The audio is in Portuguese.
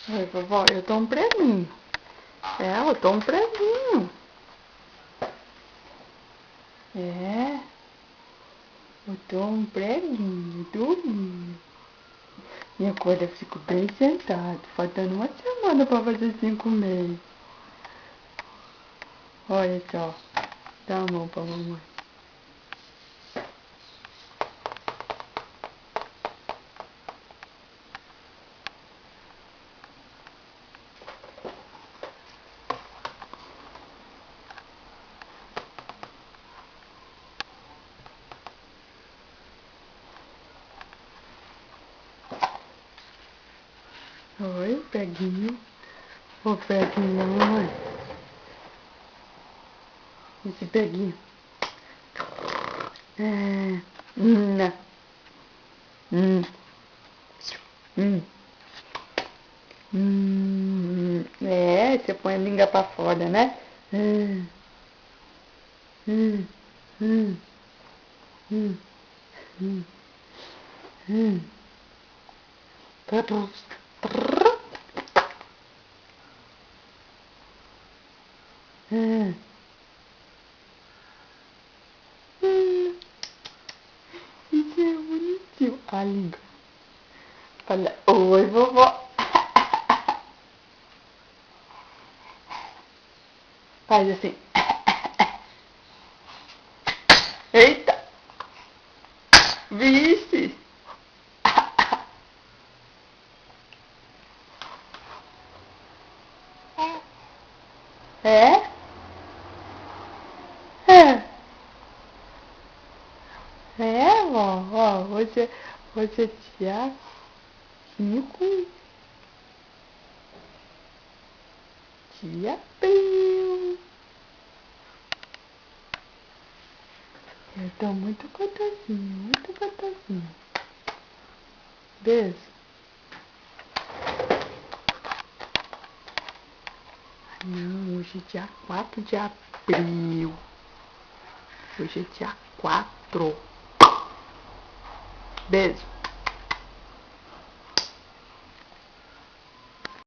Oi, vovó, eu tô um preguinho. Eu tô um preguinho. Eu tô um preguinho, dormindo. E agora eu fico bem sentado, faltando uma semana pra fazer 5 meses. Olha só, dá a mão pra mamãe. Oi, peguinho. Ô, peguinho da mamãe. Esse peguinho. É. Né. Você põe a língua pra fora, né? Hum. Hum. Hum. Hum. Hum. Hum. Prrr. Prrr. Hum. Isso é bonitinho. A língua. Fala, oi, vovó. Faz assim. Eita. Vixe. É? É. É, vovó. Você tinha 5 de abril. Eu tô muito gostosinho, muito gostosinho. Beijo. Não, hoje é dia 4 de abril. Hoje é dia 4. Beijo.